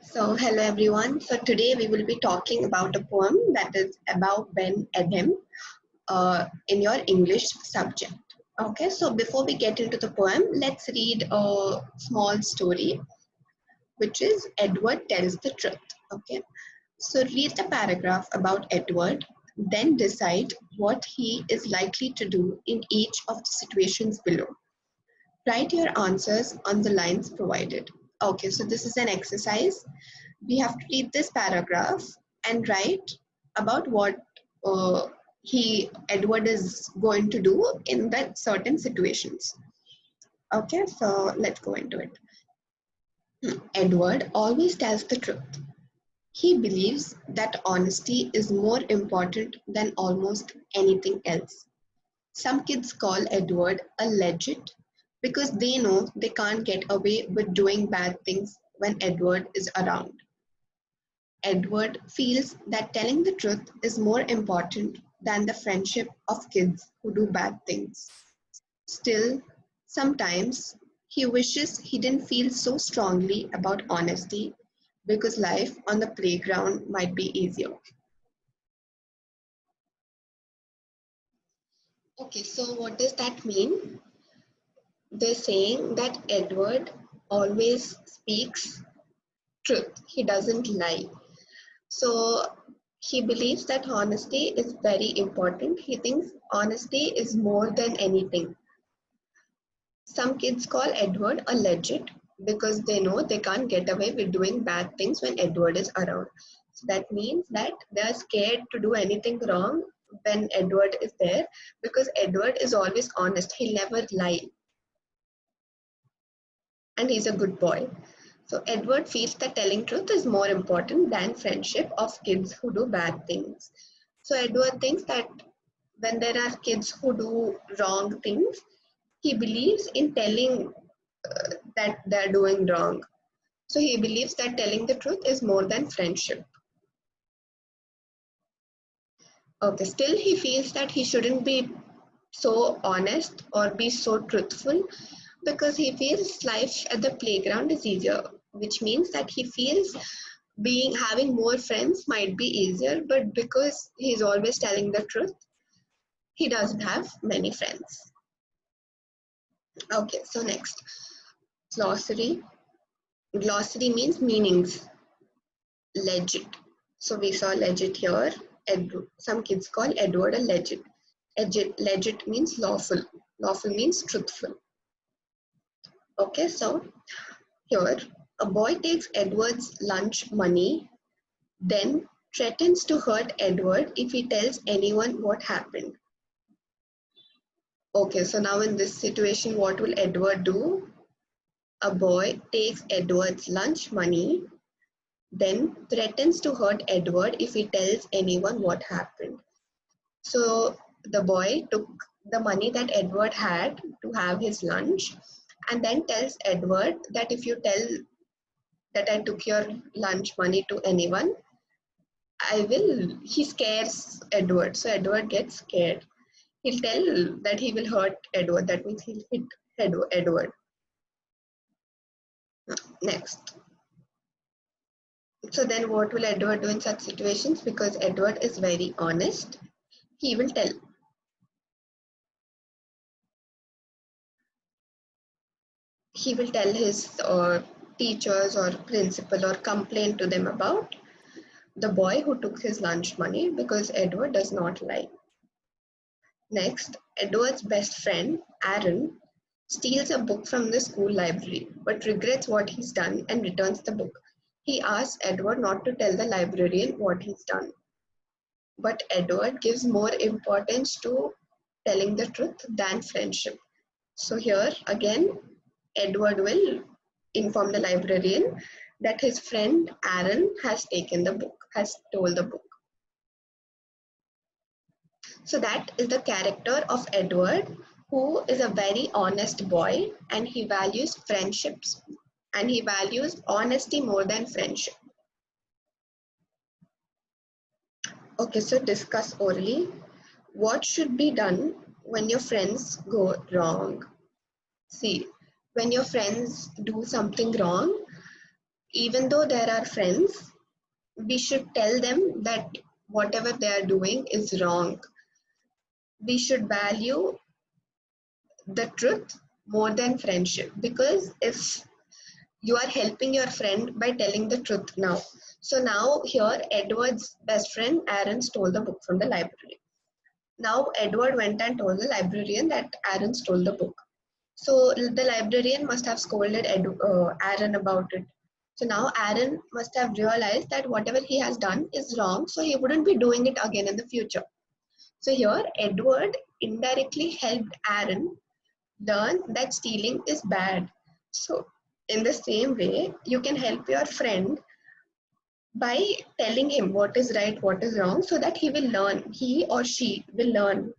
Hello everyone. So today we will be talking about a poem that is about Ben Adhem in your English subject. Okay, so before we get into the poem, let's read a small story, which is Edward Tells the Truth. Okay, so read the paragraph about Edward, then decide what he is likely to do in each of the situations below. Write your answers on the lines provided. Okay, so this is an exercise. We have to read this paragraph and write about what Edward is going to do in that certain situations. Okay, so let's go into it. Edward always tells the truth. He believes that honesty is more important than almost anything else. Some kids call Edward a legend because they know they can't get away with doing bad things when Edward is around. Edward feels that telling the truth is more important than the friendship of kids who do bad things. Still, sometimes he wishes he didn't feel so strongly about honesty because life on the playground might be easier. Okay, so what does that mean? They're saying that Edward always speaks truth. He doesn't lie. So he believes that honesty is very important. He thinks honesty is more than anything. Some kids call Edward a legend because they know they can't get away with doing bad things when Edward is around. So that means that they are scared to do anything wrong when Edward is there because Edward is always honest. He'll never lie. And he's a good boy. So Edward feels that telling truth is more important than friendship of kids who do bad things. So Edward thinks that when there are kids who do wrong things, he believes in telling that they're doing wrong. So he believes that telling the truth is more than friendship. Okay, still he feels that he shouldn't be so honest or be so truthful because he feels life at the playground is easier, which means that he feels having more friends might be easier, but because he's always telling the truth, he doesn't have many friends. Okay, so next, glossary. Glossary means meanings. Legit. So we saw legit here. Some kids call Edward a legit. Legit means lawful. Lawful means truthful. Okay, so here a boy takes Edward's lunch money, then threatens to hurt Edward if he tells anyone what happened. Okay, so now in this situation, what will Edward do? A boy takes Edward's lunch money, then threatens to hurt Edward if he tells anyone what happened. So the boy took the money that Edward had to have his lunch and then tells Edward that if you tell that I took your lunch money to anyone, he scares Edward. So Edward gets scared. He'll tell that he will hurt Edward. That means he'll hit Edward. Next. So then what will Edward do in such situations? Because Edward is very honest, he will tell. He will tell his teachers or principal or complain to them about the boy who took his lunch money because Edward does not lie. Next, Edward's best friend, Aaron, steals a book from the school library but regrets what he's done and returns the book. He asks Edward not to tell the librarian what he's done. But Edward gives more importance to telling the truth than friendship. So here again, Edward will inform the librarian that his friend Aaron has taken the book, has told the book. So that is the character of Edward, who is a very honest boy and he values friendships and he values honesty more than friendship. Okay, so discuss orally. What should be done when your friends go wrong? See, when your friends do something wrong, Even though they are our friends, we should tell them that whatever they are doing is wrong. We should value the truth more than friendship, because if you are helping your friend by telling the truth now. So now here Edward's best friend Aaron stole the book from the library. Now Edward went and told the librarian that Aaron stole the book. So the librarian must have scolded Aaron about it. So now Aaron must have realized that whatever he has done is wrong, so he wouldn't be doing it again in the future. So here Edward indirectly helped Aaron learn that stealing is bad. So in the same way, you can help your friend by telling him what is right, what is wrong, so that he or she will learn.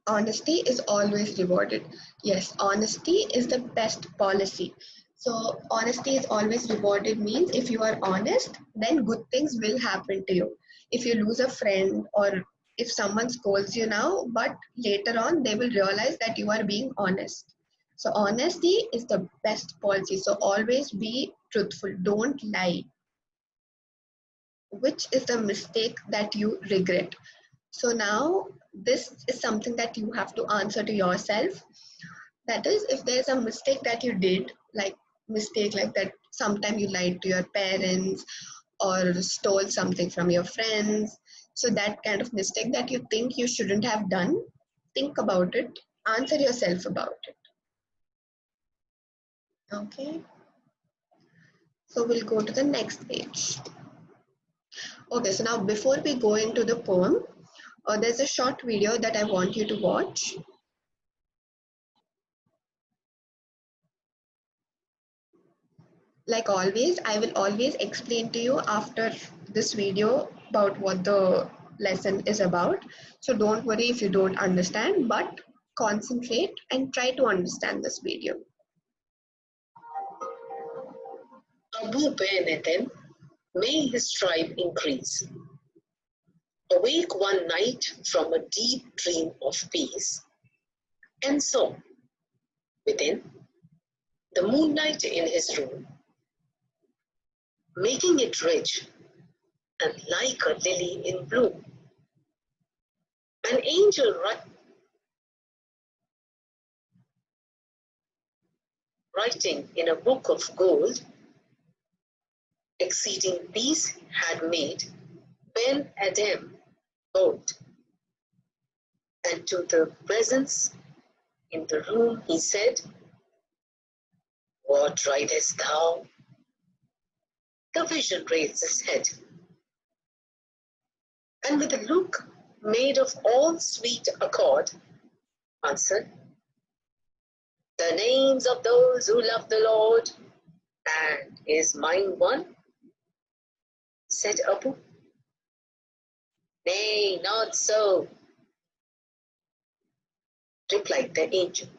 Honesty is always rewarded. Yes, honesty is the best policy. So honesty is always rewarded means if you are honest, then good things will happen to you. If you lose a friend, or if someone scolds you now, but later on they will realize that you are being honest. So honesty is the best policy. So always be truthful. Don't lie. Which is the mistake that you regret? So now this is something that you have to answer to yourself. That is, if there's a mistake that you did, like mistake like that, sometime you lied to your parents or stole something from your friends. So that kind of mistake that you think you shouldn't have done, think about it, answer yourself about it. Okay. So we'll go to the next page. Okay, so now before we go into the poem, there's a short video that I want you to watch. Like always, I will always explain to you after this video about what the lesson is about. So don't worry if you don't understand, but concentrate and try to understand this video. Abou ben Adhem, may his tribe increase. Awake one night from a deep dream of peace, and saw, within, the moonlight in his room, making it rich and like a lily in bloom. An angel writing in a book of gold, exceeding peace had made Ben Adhem bold, and to the presence in the room he said, "What writest thou?" The vision raised his head, and with a look made of all sweet accord, answered, "The names of those who love the Lord, and is mine one?" Said Abou, "Nay, not so," replied the angel.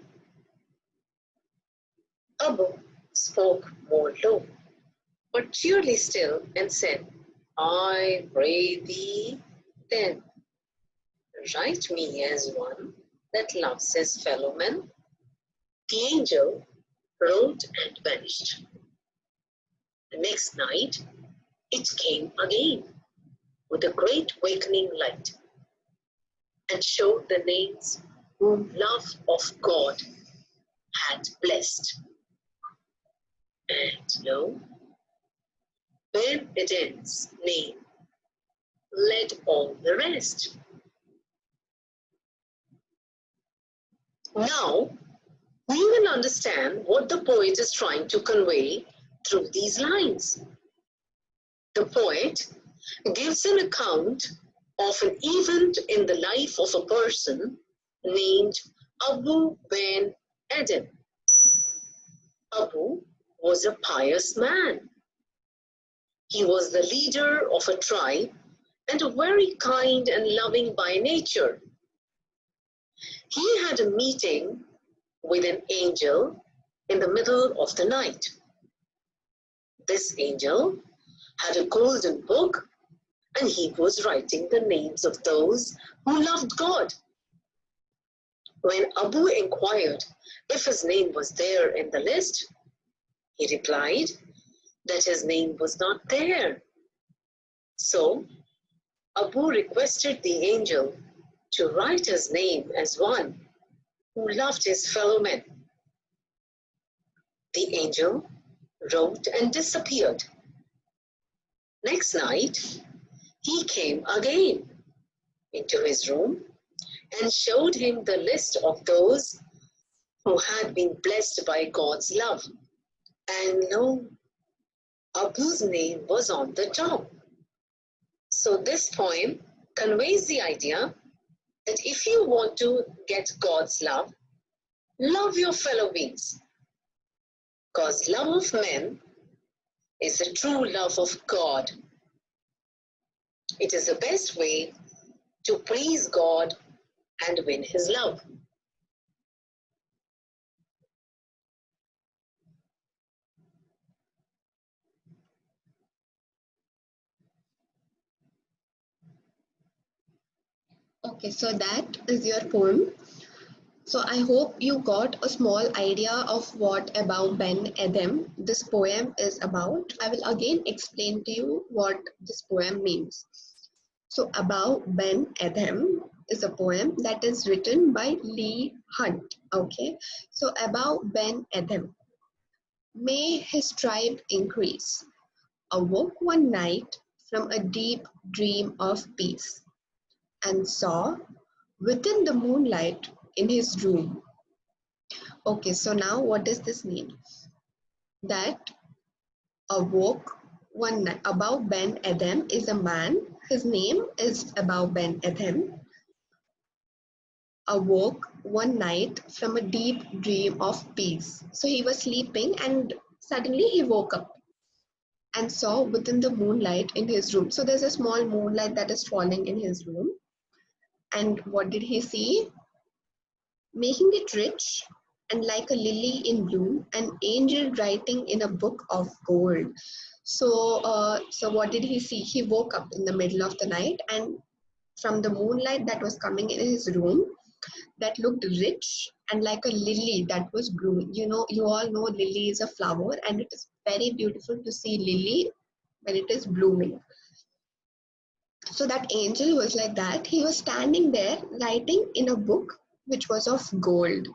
Abou spoke more low, but cheerly still, and said, "I pray thee, then, write me as one that loves his fellow men." The angel wrote and vanished. The next night it came again with a great wakening light, and showed the names whom love of God had blessed. And lo, Ben Adhem's name led all the rest. Now, we will understand what the poet is trying to convey through these lines. The poet gives an account of an event in the life of a person named Abou ben Adhem. Abou was a pious man. He was the leader of a tribe and very kind and loving by nature. He had a meeting with an angel in the middle of the night. This angel had a golden book, and he was writing the names of those who loved God. When Abou inquired if his name was there in the list, He replied that his name was not there. So Abou requested the angel to write his name as one who loved his fellow men. The angel wrote and disappeared. Next night, he came again into his room and showed him the list of those who had been blessed by God's love. And lo, Abou's name was on the top. So this poem conveys the idea that if you want to get God's love, love your fellow beings. Because love of men is the true love of God. It is the best way to please God and win his love. Okay, so that is your poem. So I hope you got a small idea of what about Ben Adhem this poem is about. I will again explain to you what this poem means. So About Ben Adhem is a poem that is written by Lee Hunt. Okay, so About Ben Adhem. May his tribe increase. Awoke one night from a deep dream of peace and saw within the moonlight in his room. Okay, so now what does this mean? That awoke one night. About Ben Adhem is a man. His name is About Ben Adhem. Awoke one night from a deep dream of peace. So he was sleeping and suddenly he woke up and saw within the moonlight in his room. So there's a small moonlight that is falling in his room. And what did he see? Making it rich and like a lily in bloom, an angel writing in a book of gold. So what did he see? He woke up in the middle of the night, and from the moonlight that was coming in his room, that looked rich and like a lily that was blooming. You know, you all know lily is a flower, and it is very beautiful to see lily when it is blooming. So that angel was like that. He was standing there writing in a book which was of gold.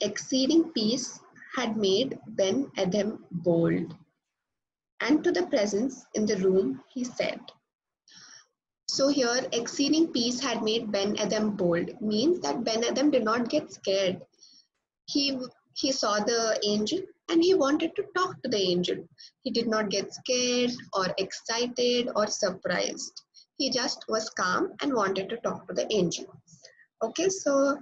Exceeding peace had made Ben Adhem bold, and to the presence in the room he said. So here, exceeding peace had made Ben Adhem bold means that Ben Adhem did not get scared. He he saw the angel and he wanted to talk to the angel. He did not get scared or excited or surprised. He just was calm and wanted to talk to the angel. Okay, so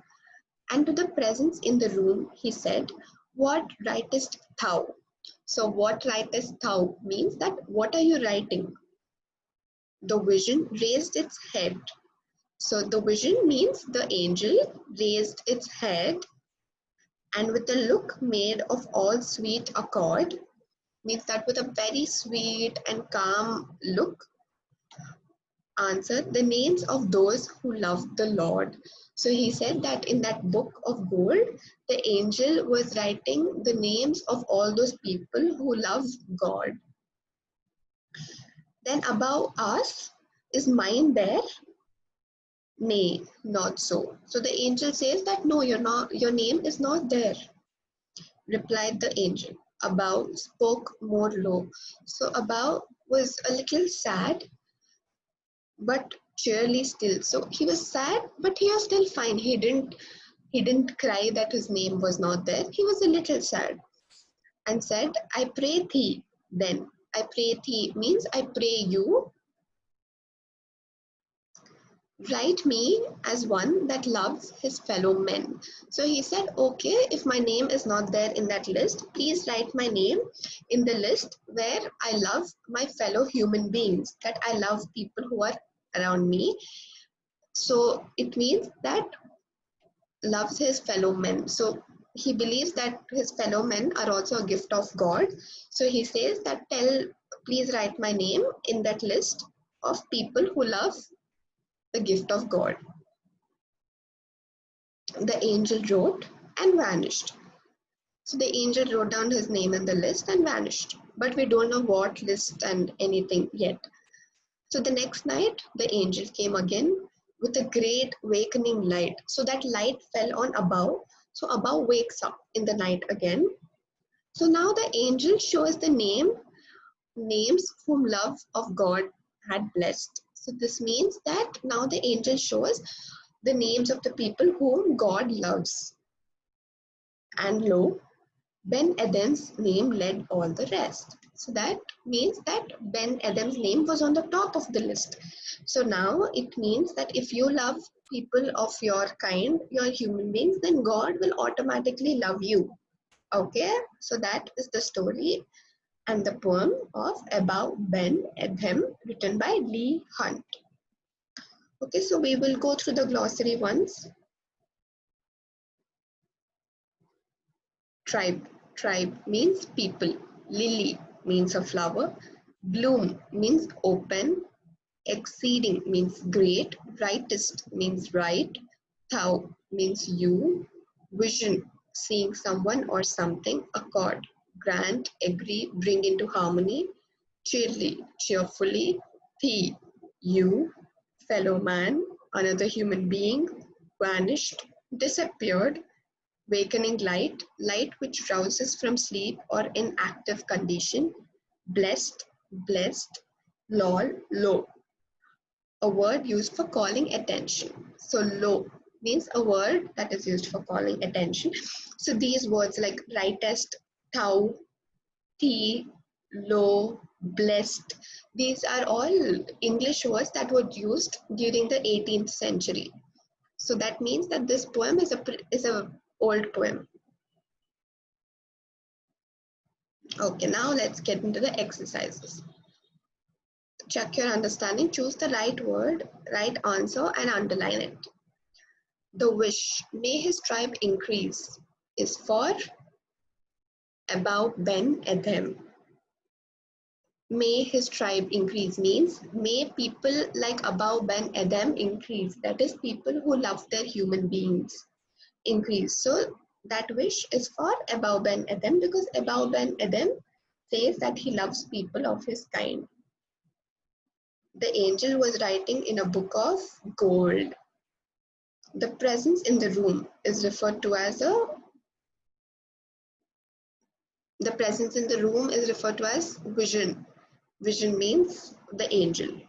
and to the presence in the room, he said, what writest thou? So, what writest thou means that what are you writing? The vision raised its head. So, the vision means the angel raised its head and with a look made of all sweet accord, means that with a very sweet and calm look, answer the names of those who love the Lord. So he said that in that book of gold, the angel was writing the names of all those people who love God. Then above us, is mine there? Nay, not so. So the angel says that no, you're not, your name is not there. Replied the angel. Above spoke more low. So above was a little sad but cheerily still. So he was sad, but he was still fine. He didn't cry that his name was not there. He was a little sad and said, I pray thee then. I pray thee means I pray you, write me as one that loves his fellow men. So he said, okay, if my name is not there in that list, please write my name in the list where I love my fellow human beings, that I love people who are around me. So it means that loves his fellow men. So he believes that his fellow men are also a gift of God. So he says that please write my name in that list of people who love the gift of God. The angel wrote and vanished. So the angel wrote down his name in the list and vanished. But we don't know what list and anything yet. So the next night, the angel came again with a great awakening light. So that light fell on Abou. So Abou wakes up in the night again. So now the angel shows the names whom love of God had blessed. So this means that now the angel shows the names of the people whom God loves. And lo, Ben Adhem's name led all the rest. So that means that Ben Adhem's name was on the top of the list. So now it means that if you love people of your kind, your human beings, then God will automatically love you. Okay, so that is the story and the poem of Abou Ben Adhem written by Lee Hunt. Okay, so we will go through the glossary once. Tribe. Tribe means people. Lily means a flower. Bloom means open. Exceeding means great. Rightest means right. Thou means you. Vision, seeing someone or something. Accord, grant, agree, bring into harmony. Cheerly, cheerfully. Thee, you. Fellow man, another human being. Vanished, disappeared. Wakening light, light which rouses from sleep or in active condition. Blessed, blessed. Lol, low, a word used for calling attention. So low means a word that is used for calling attention. So these words like rightest, thou, thee, low, blessed, these are all English words that were used during the 18th century. So that means that this poem is a old poem. Okay, now let's get into the exercises. Check your understanding, choose the right word, right answer, and underline it. The wish, may his tribe increase, is for Abou Ben Adhem. May his tribe increase means may people like Abou Ben Adhem increase. That is, people who love their human beings increase. So that wish is for Abou Ben Adhem because Abou Ben Adhem says that he loves people of his kind. The angel was writing in a book of gold. The presence in the room is referred to as the presence in the room is referred to as vision. Vision means the angel.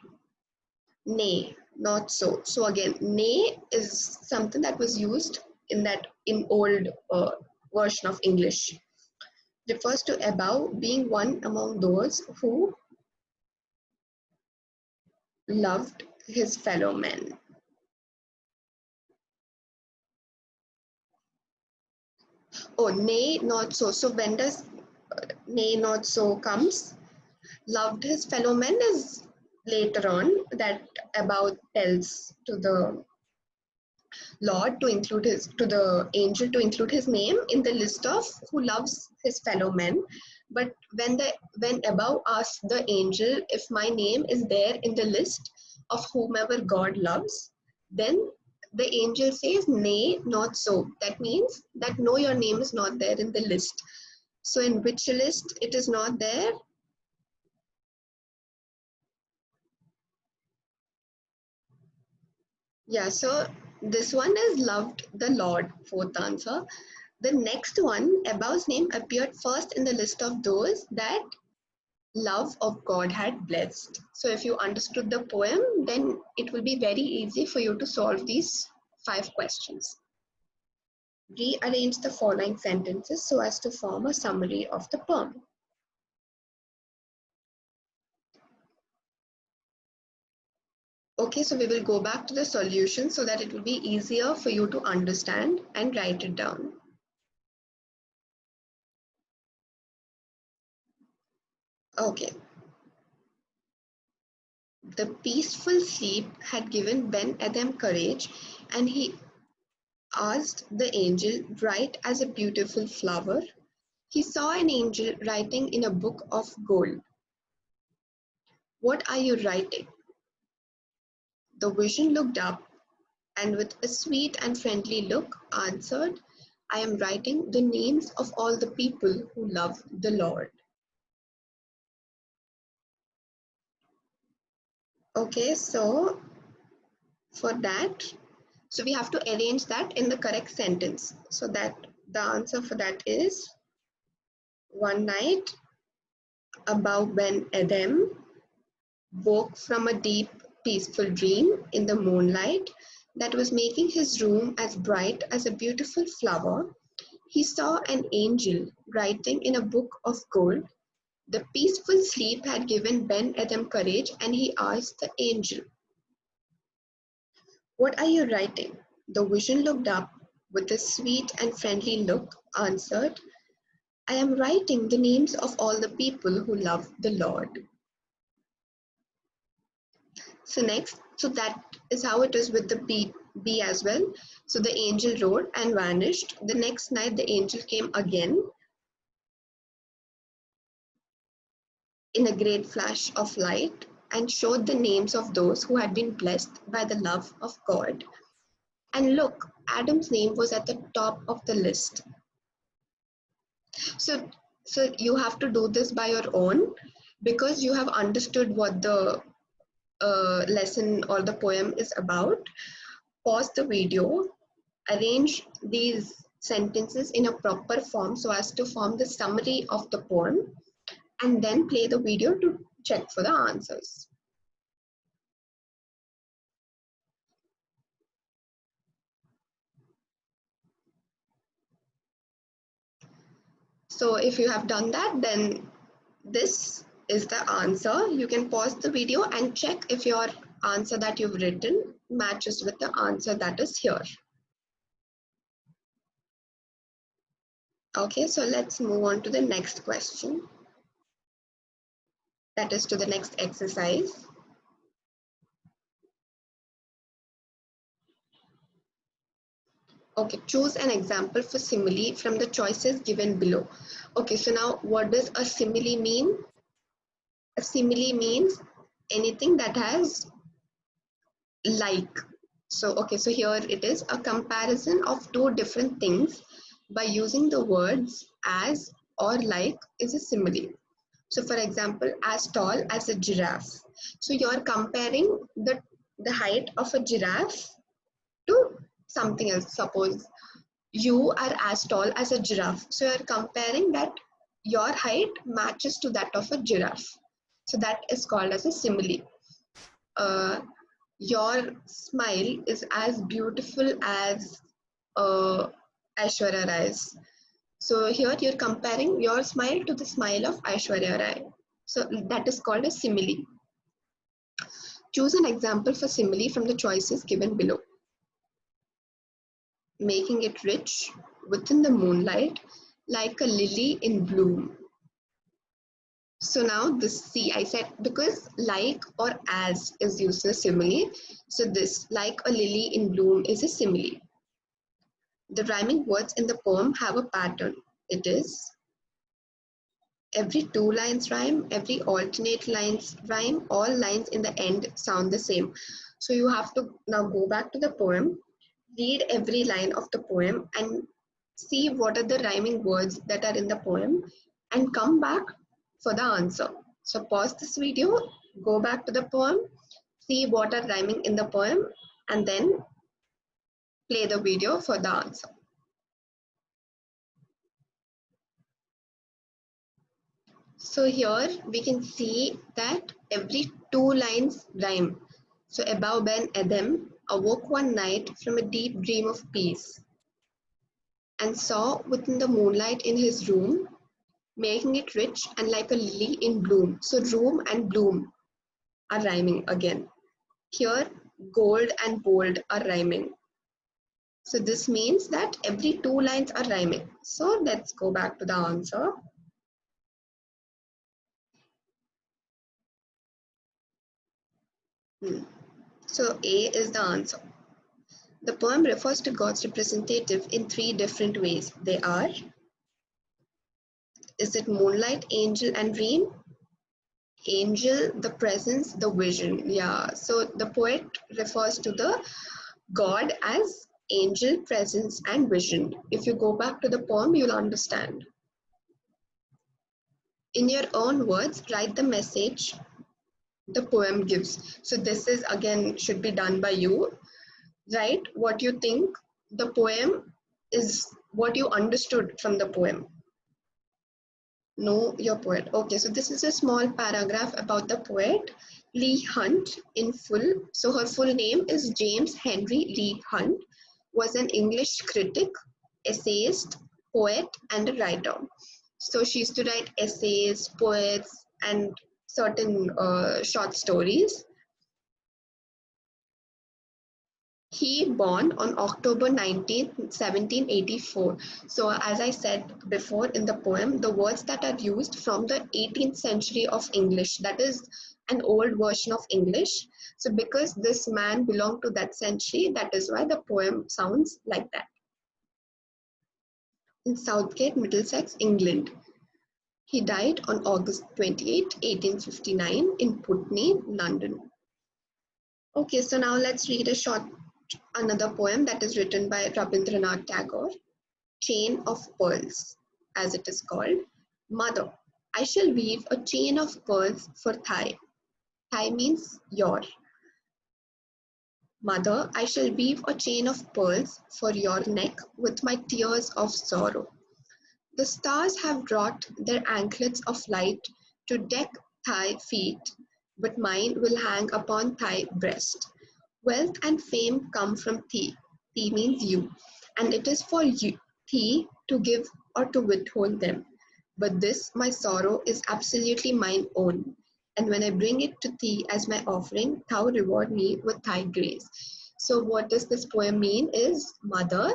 Nay, not so. So again, nay is something that was used in old version of English. Refers to Abou being one among those who loved his fellow men. Oh, nay, not so. So when does nay, not so comes? Loved his fellow men is later on that Abou tells to the Lord to include to the angel to include his name in the list of who loves his fellow men. But when Abou asks the angel if my name is there in the list of whomever God loves, then the angel says, nay, not so. That means that no, your name is not there in the list. So in which list it is not there? Yeah, so this one is loved the Lord, fourth answer. The next one, Abou's name appeared first in the list of those that love of God had blessed. So if you understood the poem, then it will be very easy for you to solve these 5 questions. Rearrange the following sentences so as to form a summary of the poem. Okay, so we will go back to the solution so that it will be easier for you to understand and write it down. Okay. The peaceful sleep had given Ben Adhem courage, and he asked the angel, "Write as a beautiful flower." He saw an angel writing in a book of gold. "What are you writing?" The vision looked up and with a sweet and friendly look answered, I am writing the names of all the people who love the Lord. Okay, so for that, so we have to arrange that in the correct sentence. So that the answer for that is, one night Abou Ben Adhem woke from a deep, peaceful dream in the moonlight that was making his room as bright as a beautiful flower. He saw an angel writing in a book of gold. The peaceful sleep had given Ben Adhem courage, and he asked the angel, "What are you writing?" The vision looked up with a sweet and friendly look, answered, "I am writing the names of all the people who love the Lord." So next, so that is how it is with the bee as well. So the angel wrote and vanished. The next night the angel came again in a great flash of light and showed the names of those who had been blessed by the love of God. And look, Adam's name was at the top of the list. So, so you have to do this by your own, because you have understood what the lesson or the poem is about. Pause the video, arrange these sentences in a proper form so as to form the summary of the poem, and then play the video to check for the answers. So if you have done that, then this is the answer. You can pause the video and check if your answer that you've written matches with the answer that is here. Okay, so let's move on to the next question. That is to the next exercise. Okay, choose an example for simile from the choices given below. Okay, so now what does a simile mean? A simile means anything that has like. So, okay, so here it is, a comparison of two different things by using the words as or like is a simile. So, for example, as tall as a giraffe. So, you're comparing the height of a giraffe to something else. Suppose you are as tall as a giraffe. So, you're comparing that your height matches to that of a giraffe. So, that is called as a simile. Uh, your smile is as beautiful as Aishwarya Rai's. So here you're comparing your smile to the smile of Aishwarya Rai. So that is called a simile. Choose an example for simile from the choices given below. Making it rich within the moonlight like a lily in bloom. So now this, see, I said because like or as is used as simile. So this, like a lily in bloom, is a simile. The rhyming words in the poem have a pattern. It is every two lines rhyme, every alternate lines rhyme, all lines in the end sound the same. So you have to now go back to the poem, read every line of the poem and see what are the rhyming words that are in the poem and come back for the answer. So pause this video, go back to the poem, see what are rhyming in the poem and then play the video for the answer. So here we can see that every two lines rhyme. So Abou Ben Adhem awoke one night from a deep dream of peace and saw within the moonlight in his room, making it rich and like a lily in bloom. So room and bloom are rhyming again. Here gold and bold are rhyming. So this means that every two lines are rhyming. So let's go back to the answer. So A is the answer. The poem refers to God's representative in three different ways. They are, is it moonlight, angel, and dream? Angel, the presence, the vision. Yeah, so the poet refers to the God as angel, presence, and vision. If you go back to the poem, you'll understand. In your own words, write the message the poem gives. So this is again should be done by you. Write what you think the poem is, what you understood from the poem. Know your poet. Okay, so this is a small paragraph about the poet Leigh Hunt in full. So her full name is James Henry Leigh Hunt, was an English critic, essayist, poet, and a writer. So she used to write essays, poets, and certain short stories. He born on October 19th, 1784. So as I said before in the poem, the words that are used from the 18th century of English, that is an old version of English. So because this man belonged to that century, that is why the poem sounds like that. In Southgate, Middlesex, England. He died on August 28, 1859 in Putney, London. Okay, so now let's read another poem that is written by Rabindranath Tagore, Chain of Pearls, as it is called. Mother, I shall weave a chain of pearls for Thigh. Thigh means your. Mother, I shall weave a chain of pearls for your neck with my tears of sorrow. The stars have wrought their anklets of light to deck thy feet, but mine will hang upon thy breast. Wealth and fame come from thee. Thee means you, and it is for you, thee, to give or to withhold them. But this, my sorrow, is absolutely mine own. And when I bring it to thee as my offering, thou reward me with thy grace. So, what does this poem mean? Is Mother,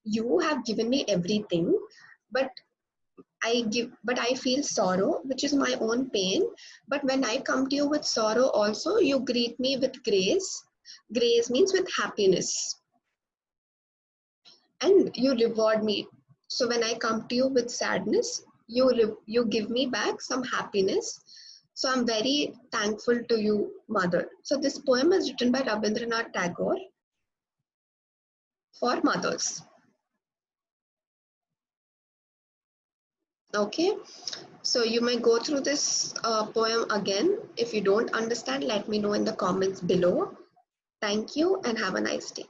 you have given me everything, but I feel sorrow, which is my own pain. But when I come to you with sorrow also, you greet me with grace. Grace means with happiness. And you reward me. So when I come to you with sadness, you give me back some happiness. So I'm very thankful to you, Mother. So this poem is written by Rabindranath Tagore for mothers. Okay, so you may go through this poem again. If you don't understand, let me know in the comments below. Thank you and have a nice day.